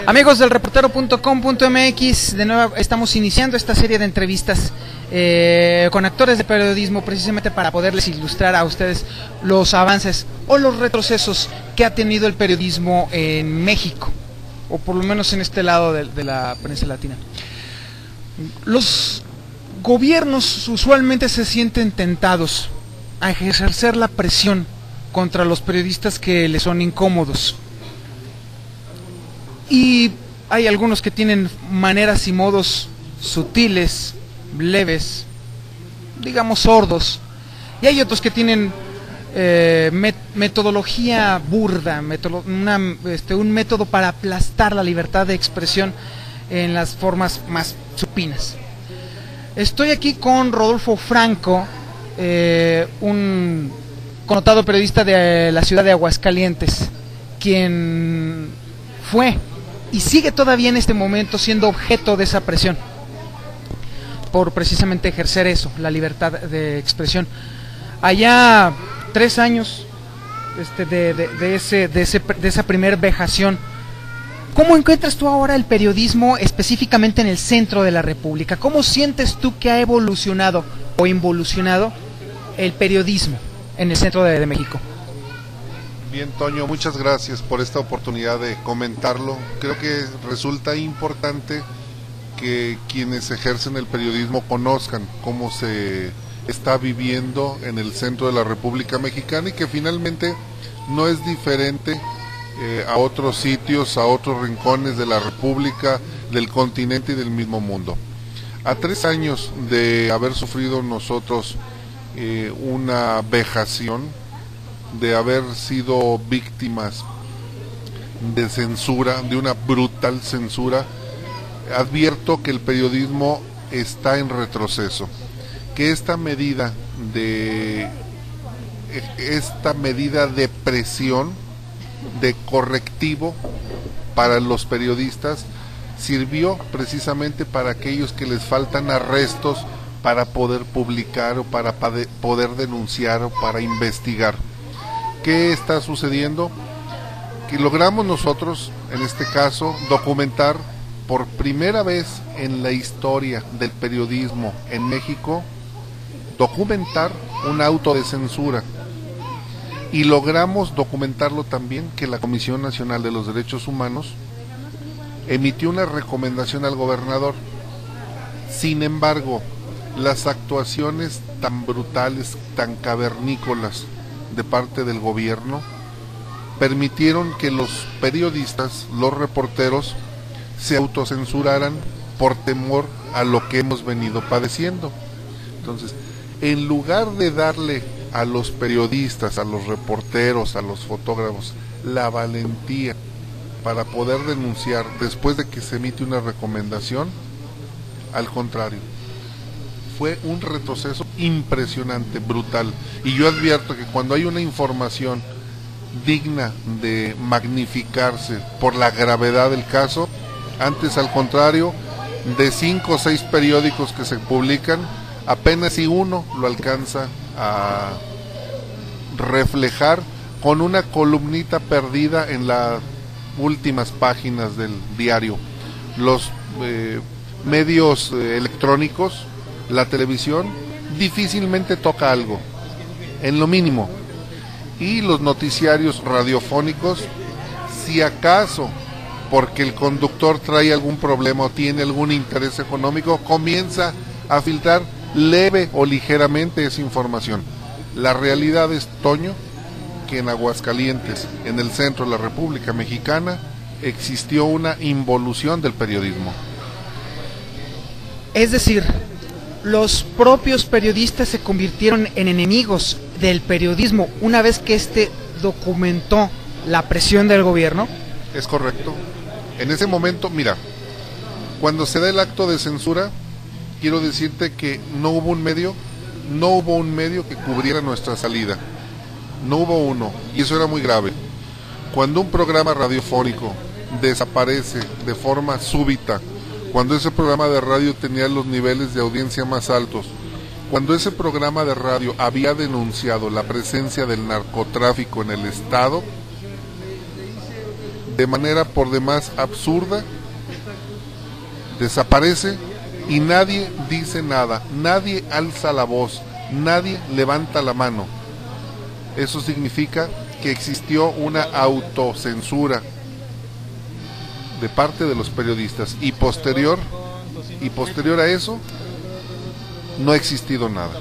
Amigos del reportero.com.mx, de nuevo estamos iniciando esta serie de entrevistas con actores de periodismo, precisamente para poderles ilustrar a ustedes los avances o los retrocesos que ha tenido el periodismo en México, o por lo menos en este lado de la península latina. Los gobiernos usualmente se sienten tentados a ejercer la presión contra los periodistas que les son incómodos. Y hay algunos que tienen maneras y modos sutiles, leves, digamos sordos, y hay otros que tienen metodología burda, un método para aplastar la libertad de expresión en las formas más supinas. Estoy aquí con Rodolfo Franco, un connotado periodista de la ciudad de Aguascalientes, quien fue y sigue todavía en este momento siendo objeto de esa presión por precisamente ejercer eso, la libertad de expresión. Allá 3 años de esa primer vejación, ¿cómo encuentras tú ahora el periodismo específicamente en el centro de la República? ¿Cómo sientes tú que ha evolucionado o involucionado el periodismo en el centro de México? Bien, Toño, muchas gracias por esta oportunidad de comentarlo. Creo que resulta importante que quienes ejercen el periodismo conozcan cómo se está viviendo en el centro de la República Mexicana y que finalmente no es diferente a otros sitios, a otros rincones de la República, del continente y del mismo mundo. A 3 años de haber sufrido nosotros una vejación, de haber sido víctimas de censura, de una brutal censura, advierto que el periodismo está en retroceso, que esta medida de presión, de correctivo para los periodistas, sirvió precisamente para aquellos que les faltan arrestos para poder publicar o para poder denunciar o para investigar. ¿Qué está sucediendo? Que logramos nosotros, en este caso, documentar por primera vez en la historia del periodismo en México, documentar un auto de censura. Y logramos documentarlo también que la Comisión Nacional de los Derechos Humanos emitió una recomendación al gobernador. Sin embargo, las actuaciones tan brutales, tan cavernícolas de parte del gobierno, permitieron que los periodistas, los reporteros, se autocensuraran por temor a lo que hemos venido padeciendo. Entonces, en lugar de darle a los periodistas, a los reporteros, a los fotógrafos, la valentía para poder denunciar después de que se emite una recomendación, al contrario, fue un retroceso impresionante, brutal. Y yo advierto que cuando hay una información digna de magnificarse por la gravedad del caso, antes al contrario, de 5 o 6 periódicos que se publican, apenas si uno lo alcanza a reflejar con una columnita perdida en las últimas páginas del diario. Los medios electrónicos, la televisión, difícilmente toca algo, en lo mínimo. Y los noticiarios radiofónicos, si acaso, porque el conductor trae algún problema o tiene algún interés económico, comienza a filtrar leve o ligeramente esa información. La realidad es, Toño, que en Aguascalientes, en el centro de la República Mexicana, existió una involución del periodismo. Es decir, los propios periodistas se convirtieron en enemigos del periodismo una vez que éste documentó la presión del gobierno. Es correcto. En ese momento, mira, cuando se da el acto de censura, quiero decirte que no hubo un medio que cubriera nuestra salida. No hubo uno, y eso era muy grave. Cuando un programa radiofónico desaparece de forma súbita, cuando ese programa de radio tenía los niveles de audiencia más altos, cuando ese programa de radio había denunciado la presencia del narcotráfico en el Estado, de manera por demás absurda, desaparece y nadie dice nada, nadie alza la voz, nadie levanta la mano. Eso significa que existió una autocensura de parte de los periodistas y posterior a eso no ha existido nada,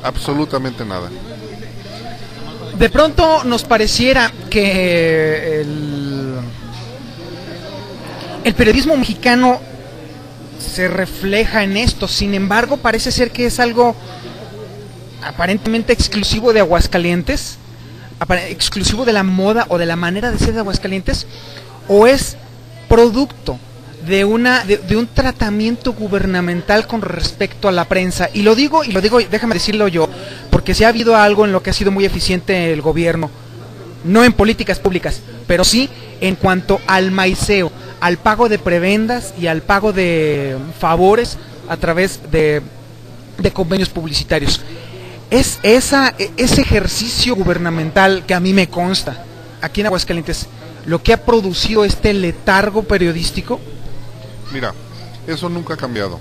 absolutamente nada. De pronto nos pareciera que el periodismo mexicano se refleja en esto, sin embargo parece ser que es algo aparentemente exclusivo de Aguascalientes, exclusivo de la moda o de la manera de ser de Aguascalientes, o es producto de un tratamiento gubernamental con respecto a la prensa. Y lo digo, déjame decirlo yo, porque si ha habido algo en lo que ha sido muy eficiente el gobierno, no en políticas públicas, pero sí en cuanto al maiceo, al pago de prebendas y al pago de favores a través de convenios publicitarios. Es ese ejercicio gubernamental que a mí me consta aquí en Aguascalientes lo que ha producido este letargo periodístico. Mira, eso nunca ha cambiado.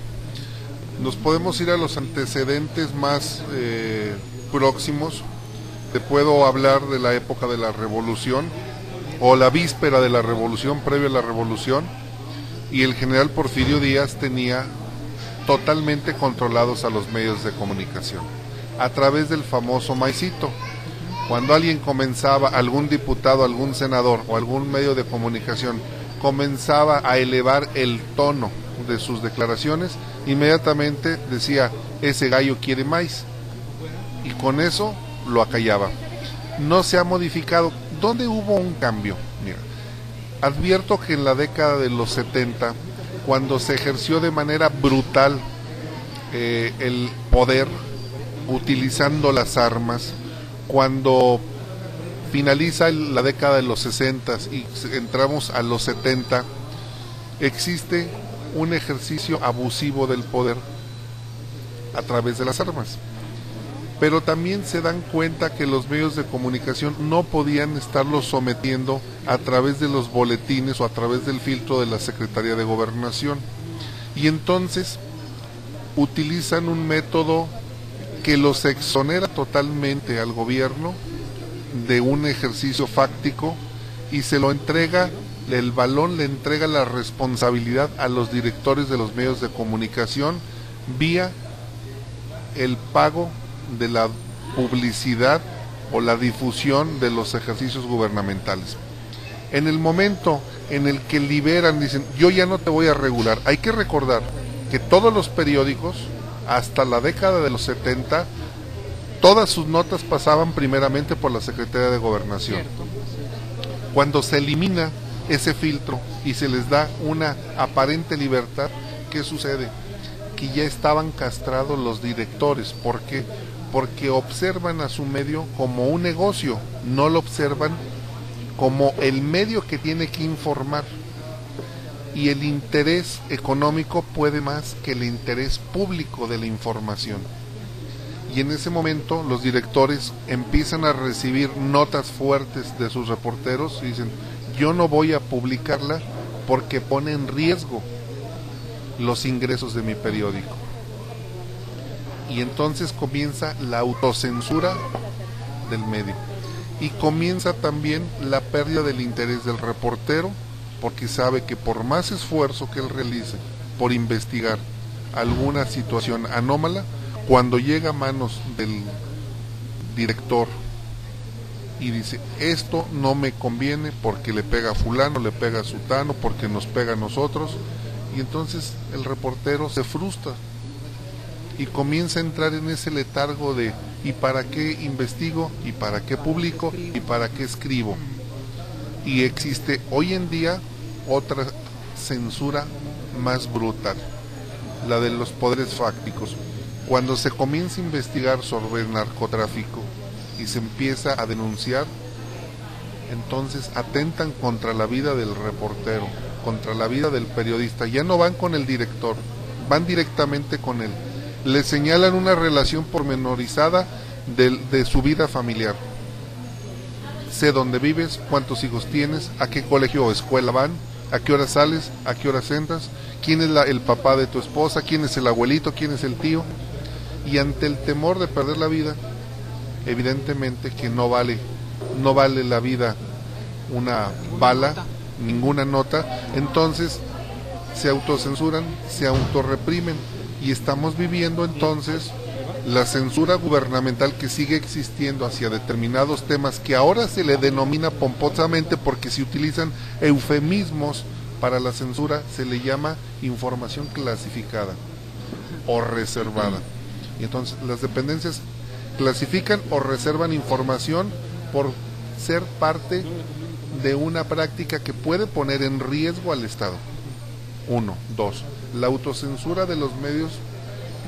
Nos podemos ir a los antecedentes más próximos. Te puedo hablar de la época de la Revolución o la víspera de la Revolución, previo a la Revolución, y el general Porfirio Díaz tenía totalmente controlados a los medios de comunicación a través del famoso maicito. Cuando alguien comenzaba, algún diputado, algún senador o algún medio de comunicación comenzaba a elevar el tono de sus declaraciones, inmediatamente decía, ese gallo quiere maíz, y con eso lo acallaba. No se ha modificado. ¿Dónde hubo un cambio? Mira, advierto que en la década de los 70, cuando se ejerció de manera brutal el poder, utilizando las armas, cuando finaliza la década de los 60 y entramos a los 70, existe un ejercicio abusivo del poder a través de las armas. Pero también se dan cuenta que los medios de comunicación no podían estarlos sometiendo a través de los boletines o a través del filtro de la Secretaría de Gobernación. Y entonces utilizan un método que los exonera totalmente al gobierno de un ejercicio fáctico y se lo entrega, el balón le entrega la responsabilidad a los directores de los medios de comunicación vía el pago de la publicidad o la difusión de los ejercicios gubernamentales. En el momento en el que liberan, dicen, yo ya no te voy a regular. Hay que recordar que todos los periódicos, hasta la década de los 70, todas sus notas pasaban primeramente por la Secretaría de Gobernación. Cuando se elimina ese filtro y se les da una aparente libertad, ¿qué sucede? Que ya estaban castrados los directores. ¿Por qué? Porque observan a su medio como un negocio, no lo observan como el medio que tiene que informar. Y el interés económico puede más que el interés público de la información. Y en ese momento los directores empiezan a recibir notas fuertes de sus reporteros y dicen, yo no voy a publicarla porque pone en riesgo los ingresos de mi periódico. Y entonces comienza la autocensura del medio. Y comienza también la pérdida del interés del reportero, porque sabe que por más esfuerzo que él realice por investigar alguna situación anómala, cuando llega a manos del director y dice, esto no me conviene porque le pega a fulano, le pega a sutano, porque nos pega a nosotros, y entonces el reportero se frustra y comienza a entrar en ese letargo de ¿y para qué investigo? ¿Y para qué publico? ¿Y para qué escribo? Y existe hoy en día otra censura más brutal, la de los poderes fácticos. Cuando se comienza a investigar sobre el narcotráfico y se empieza a denunciar, entonces atentan contra la vida del reportero, contra la vida del periodista. Ya no van con el director, van directamente con él. Le señalan una relación pormenorizada de su vida familiar. sé dónde vives, cuántos hijos tienes, a qué colegio o escuela van, a qué hora sales, a qué horas entras, quién es el papá de tu esposa, quién es el abuelito, quién es el tío. Y ante el temor de perder la vida, evidentemente que no vale la vida una bala, ninguna nota, entonces se autocensuran, se autorreprimen, y estamos viviendo entonces la censura gubernamental que sigue existiendo hacia determinados temas que ahora se le denomina pomposamente, porque se utilizan eufemismos para la censura, se le llama información clasificada o reservada. Y entonces las dependencias clasifican o reservan información por ser parte de una práctica que puede poner en riesgo al Estado. 1, 2, la autocensura de los medios,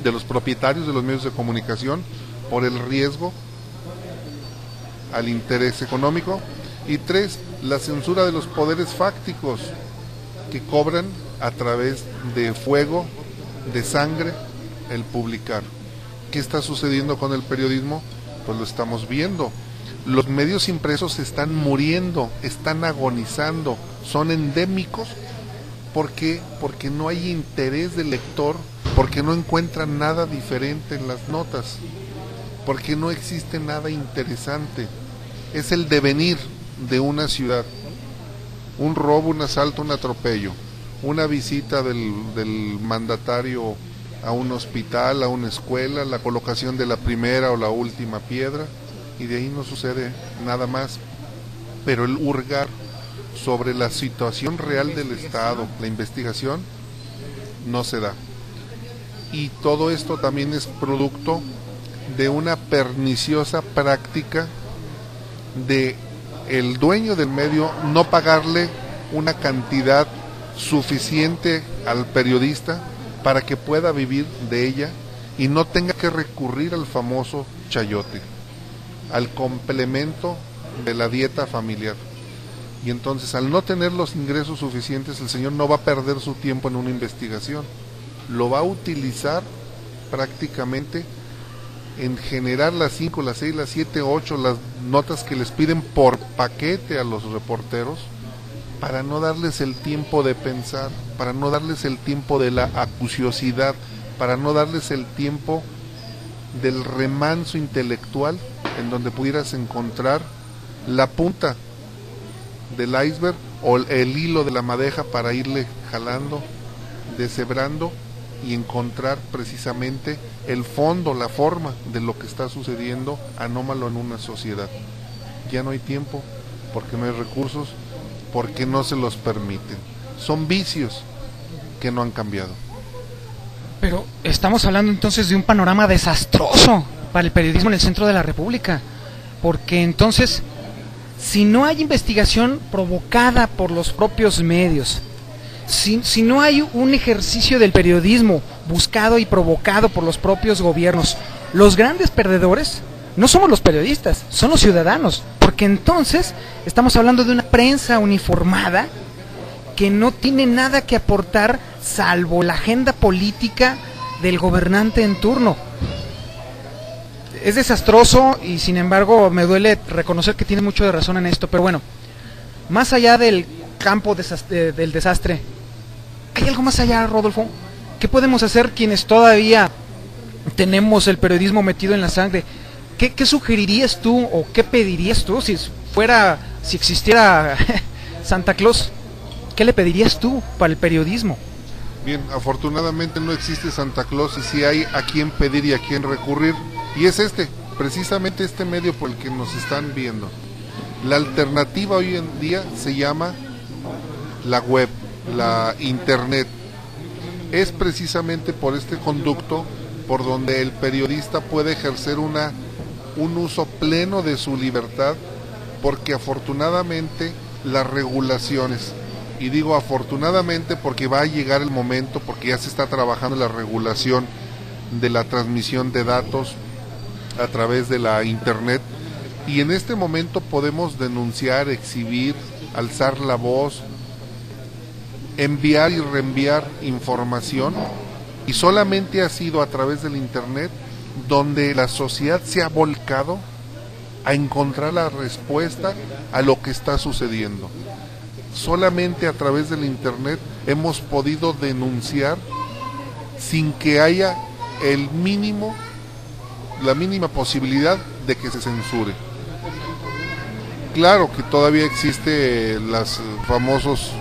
de los propietarios de los medios de comunicación, por el riesgo al interés económico. Y 3, la censura de los poderes fácticos que cobran a través de fuego, de sangre, el publicar. ¿Qué está sucediendo con el periodismo? Pues lo estamos viendo. Los medios impresos están muriendo, están agonizando, son endémicos. ¿Por qué? Porque no hay interés del lector, porque no encuentran nada diferente en las notas, porque no existe nada interesante. Es el devenir de una ciudad, un robo, un asalto, un atropello, una visita del mandatario a un hospital, a una escuela, la colocación de la primera o la última piedra, y de ahí no sucede nada más. Pero el hurgar sobre la situación real del Estado, la investigación, no se da. Y todo esto también es producto de una perniciosa práctica de el dueño del medio no pagarle una cantidad suficiente al periodista para que pueda vivir de ella y no tenga que recurrir al famoso chayote, al complemento de la dieta familiar. Y entonces, al no tener los ingresos suficientes, el señor no va a perder su tiempo en una investigación, lo va a utilizar prácticamente en generar las 5, las 6, las 7, 8, las notas que les piden por paquete a los reporteros, para no darles el tiempo de pensar, para no darles el tiempo de la acuciosidad, para no darles el tiempo del remanso intelectual, en donde pudieras encontrar la punta del iceberg o el hilo de la madeja para irle jalando, deshebrando y encontrar precisamente el fondo, la forma de lo que está sucediendo anómalo en una sociedad. Ya no hay tiempo, porque no hay recursos, porque no se los permiten. Son vicios que no han cambiado. Pero estamos hablando entonces de un panorama desastroso para el periodismo en el centro de la República, porque entonces, si no hay investigación provocada por los propios medios, si no hay un ejercicio del periodismo buscado y provocado por los propios gobiernos, los grandes perdedores no somos los periodistas, son los ciudadanos, porque entonces estamos hablando de una prensa uniformada que no tiene nada que aportar salvo la agenda política del gobernante en turno. Es desastroso y sin embargo me duele reconocer que tiene mucho de razón en esto, pero bueno, más allá del campo del desastre, ¿hay algo más allá, Rodolfo? ¿Qué podemos hacer quienes todavía tenemos el periodismo metido en la sangre? ¿Qué sugerirías tú o qué pedirías tú si existiera Santa Claus? ¿Qué le pedirías tú para el periodismo? Bien, afortunadamente no existe Santa Claus y sí hay a quién pedir y a quién recurrir, y es precisamente este medio por el que nos están viendo. La alternativa hoy en día se llama la web, la internet. Es precisamente por este conducto por donde el periodista puede ejercer un uso pleno de su libertad, porque afortunadamente las regulaciones, y digo afortunadamente porque va a llegar el momento, porque ya se está trabajando la regulación de la transmisión de datos a través de la internet, y en este momento podemos denunciar, exhibir, alzar la voz, enviar y reenviar información, y solamente ha sido a través del internet donde la sociedad se ha volcado a encontrar la respuesta a lo que está sucediendo. Solamente a través del internet hemos podido denunciar sin que haya la mínima posibilidad de que se censure. Claro que todavía existe los famosos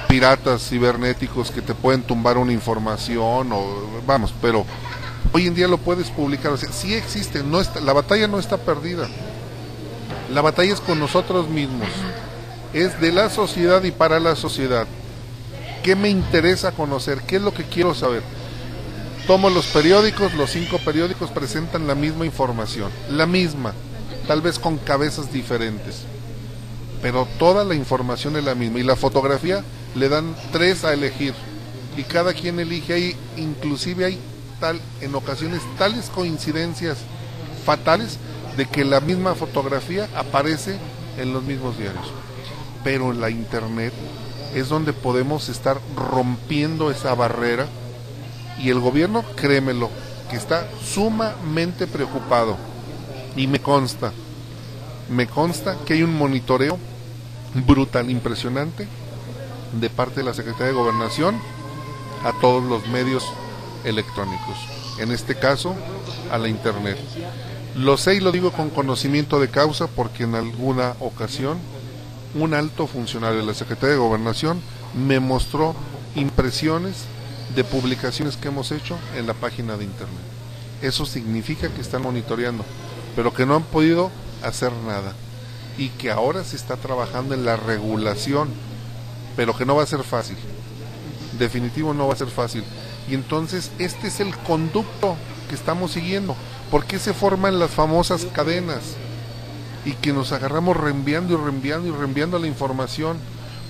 piratas cibernéticos que te pueden tumbar una información pero hoy en día lo puedes publicar, o sea, sí existe, la batalla no está perdida. La batalla es con nosotros mismos, es de la sociedad y para la sociedad. ¿Qué me interesa conocer? ¿Qué es lo que quiero saber? Tomo los periódicos, los 5 periódicos presentan la misma información, la misma, tal vez con cabezas diferentes, pero toda la información es la misma, y la fotografía le dan 3 a elegir, y cada quien elige. Ahí inclusive hay en ocasiones tales coincidencias fatales de que la misma fotografía aparece en los mismos diarios. Pero en la internet es donde podemos estar rompiendo esa barrera, y el gobierno, créemelo, que está sumamente preocupado, y me consta que hay un monitoreo brutal, impresionante, de parte de la Secretaría de Gobernación a todos los medios electrónicos, en este caso a la internet. Lo sé y lo digo con conocimiento de causa, porque en alguna ocasión un alto funcionario de la Secretaría de Gobernación me mostró impresiones de publicaciones que hemos hecho en la página de internet. Eso significa que están monitoreando, pero que no han podido hacer nada, y que ahora se está trabajando en la regulación, pero que no va a ser fácil, definitivo no va a ser fácil. Y entonces este es el conducto que estamos siguiendo. ¿Por qué se forman las famosas cadenas y que nos agarramos reenviando la información?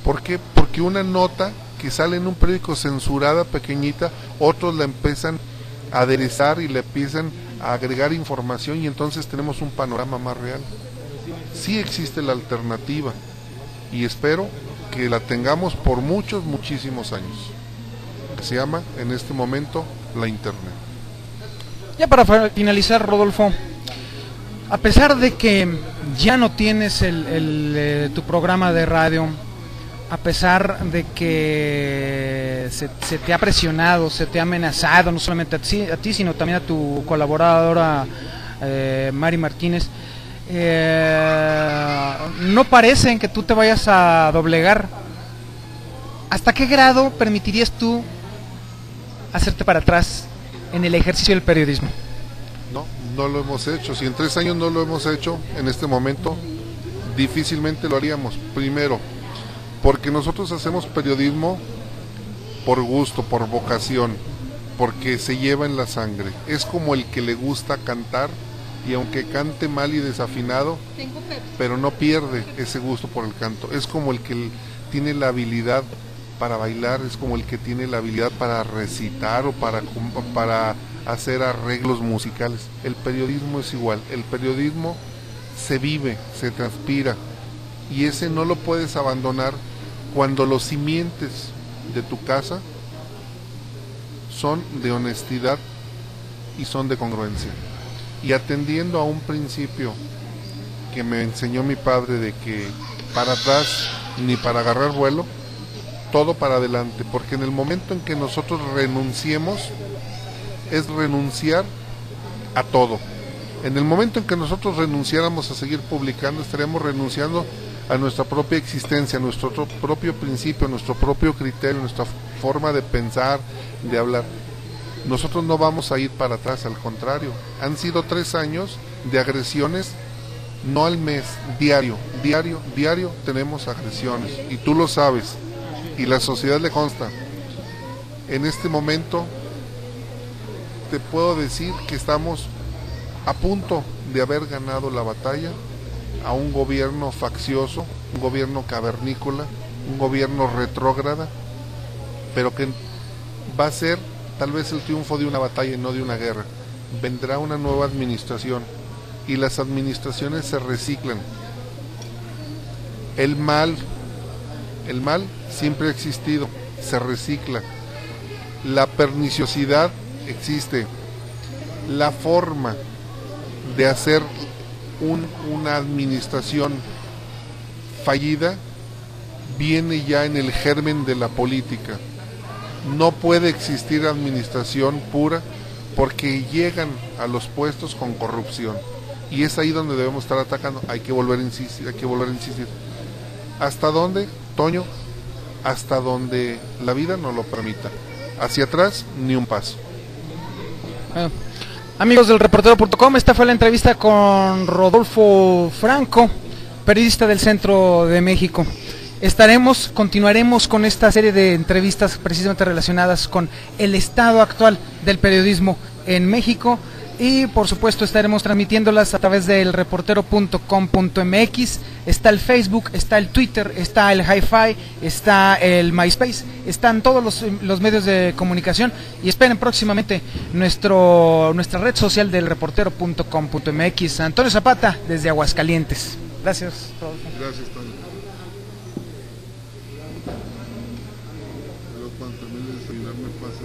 ¿Por qué? Porque una nota que sale en un periódico censurada, pequeñita, otros la empiezan a aderezar y le empiezan a agregar información, y entonces tenemos un panorama más real. Sí existe la alternativa, y espero que la tengamos por muchísimos años, que se llama en este momento la internet. Ya para finalizar, Rodolfo, a pesar de que ya no tienes tu programa de radio, a pesar de que se te ha presionado, se te ha amenazado, no solamente a ti sino también a tu colaboradora Mari Martínez, no parecen que tú te vayas a doblegar. ¿Hasta qué grado permitirías tú hacerte para atrás en el ejercicio del periodismo? No lo hemos hecho. Si en 3 años no lo hemos hecho, en este momento difícilmente lo haríamos. Primero, porque nosotros hacemos periodismo por gusto, por vocación, porque se lleva en la sangre. Es como el que le gusta cantar, y aunque cante mal y desafinado, pero no pierde ese gusto por el canto. Es como el que tiene la habilidad para bailar, es como el que tiene la habilidad para recitar o para hacer arreglos musicales. El periodismo es igual, el periodismo se vive, se transpira, y ese no lo puedes abandonar cuando los simientes de tu casa son de honestidad y son de congruencia. Y atendiendo a un principio que me enseñó mi padre, de que para atrás ni para agarrar vuelo, todo para adelante, porque en el momento en que nosotros renunciemos, es renunciar a todo. En el momento en que nosotros renunciáramos a seguir publicando, estaríamos renunciando a nuestra propia existencia, a nuestro propio principio, a nuestro propio criterio, a nuestra forma de pensar, de hablar. Nosotros no vamos a ir para atrás, al contrario. Han sido 3 años de agresiones, no al mes, diario tenemos agresiones, y tú lo sabes, y la sociedad le consta. En este momento te puedo decir que estamos a punto de haber ganado la batalla a un gobierno faccioso, un gobierno cavernícola, un gobierno retrógrada, pero que va a ser tal vez el triunfo de una batalla y no de una guerra. Vendrá una nueva administración, y las administraciones se reciclan. El mal siempre ha existido, se recicla. La perniciosidad existe. La forma de hacer una administración fallida viene ya en el germen de la política. No puede existir administración pura porque llegan a los puestos con corrupción. Y es ahí donde debemos estar atacando. Hay que volver a insistir, ¿Hasta dónde, Toño? Hasta donde la vida nos lo permita. Hacia atrás, ni un paso. Bueno, amigos del reportero.com, esta fue la entrevista con Rodolfo Franco, periodista del Centro de México. Continuaremos con esta serie de entrevistas precisamente relacionadas con el estado actual del periodismo en México y por supuesto estaremos transmitiéndolas a través del reportero.com.mx. Está el Facebook, está el Twitter, está el Hi-Fi, está el MySpace, están todos los medios de comunicación y esperen próximamente nuestra red social del reportero.com.mx. Antonio Zapata desde Aguascalientes. Gracias, Rodolfo. Gracias, Toño. Pero cuando termine de desayunar me pasas